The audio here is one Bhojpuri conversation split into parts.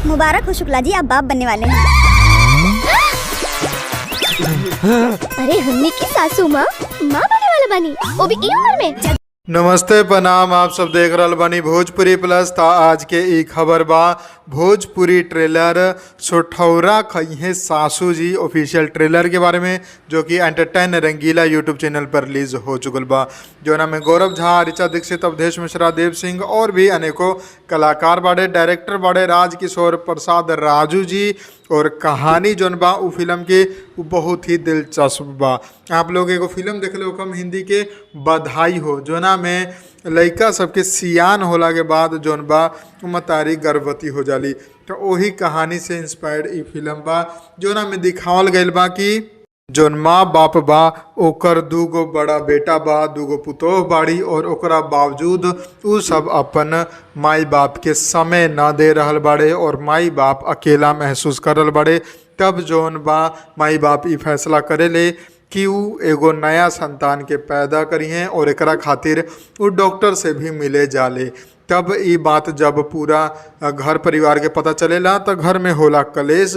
मुबारक हो शुक्ला जी, आप बाप बनने वाले हैं। अरे हमने की सासू माँ बनने वाला बनी, वो भी ई उम्र में। नमस्ते प्रणाम, आप सब देख रहल बानी भोजपुरी प्लस। था आज के ई खबर बा भोजपुरी ट्रेलर सोठौरा खइहे सासू जी ऑफिशियल ट्रेलर के बारे में, जो कि एंटरटेन रंगीला यूट्यूब चैनल पर रिलीज हो चुकल बा। जोना में गौरव झा, ऋचा दीक्षित, अवधेश मिश्रा, देव सिंह और भी अनेकों कलाकार बाड़े। डायरेक्टर बाड़े राजकिशोर प्रसाद राजू जी। और कहानी जौन बा उ फिल्म के उ बहुत ही दिलचस्प बा। आप लोग एगो फिल्म देख लो कम हिंदी के बधाई हो, जोना में लइका सबके सियान होला के बाद जौन बा मतारी गर्भवती हो जाली। तो वही कहानी से इंस्पायर्ड ई फिल्म बा, जोना में दिखावल गइल बा कि जौन माँ बाप बा ओकर दूगो बड़ा बेटा बा, दूगो पुतोह बाड़ी, और ओकरा बावजूद उ सब अपन माई बाप के समय ना दे रहल बाड़े और माई बाप अकेला महसूस कर रहल बाड़े। तब जौन बा माई बाप ई फैसला करेले कि उ एगो नया संतान के पैदा करिहें और एकरा खातिर उ डॉक्टर से भी मिले जाले। तब ई बात जब पूरा घर परिवार के पता चलेला तो घर में होला कलेश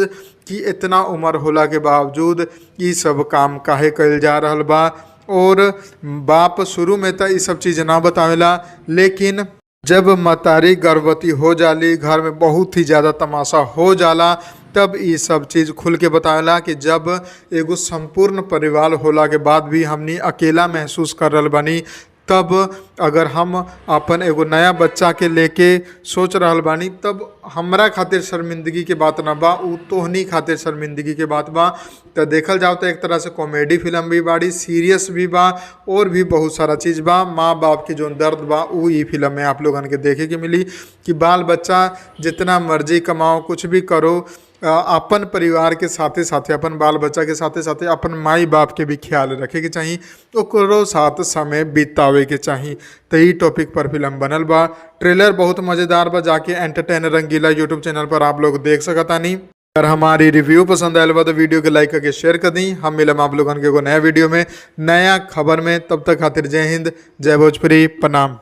कि इतना उम्र होला के बावजूद ई सब काम काहे कइल जा रहल बा। और बाप शुरू में तो ई सब चीज़ ना बतावेला, लेकिन जब मतारी गर्भवती हो जाली, घर में बहुत ही ज़्यादा तमाशा हो जाला, तब ये सब चीज़ खुल के बतावेला कि जब एगो संपूर्ण परिवार होला के बाद भी हमनी अकेला महसूस कर रहल बानी, तब अगर हम अपन एगो नया बच्चा के लेके सोच रहल बानी, तब हमरा खातिर शर्मिंदगी के बात ना बा, उ तोहनी खातिर शर्मिंदगी के बात बा। तो देखल जाओ तो एक तरह से कॉमेडी फिल्म भी बाड़ी, सीरियस भी बा, और भी बहुत सारा चीज़ बा। माँ बाप की जो दर्द बा उ ई फिल्म में आप लोगन के देखे के मिली कि बाल बच्चा जितना मर्जी कमाओ, कुछ भी करो, अपन परिवार के साथे साथे, अपन बाल बच्चा के साथे साथे अपन माई बाप के भी ख्याल रखे के चाहिए, ओकरो साथ समय बितावे के चाहिए। तो ई टॉपिक पर फिल्म बनल बा। ट्रेलर बहुत मज़ेदार बा, जाके एंटरटेन रंगीला यूट्यूब चैनल पर आप लोग देख सकतानी। अगर हमारी रिव्यू पसंद आयल बा तो वीडियो के लाइक करके शेयर कर दी। हम मिलम आप लोगन के एगो नया वीडियो में, नया खबर में। तब तक खातिर जय हिंद, जय भोजपुरी, प्रणाम।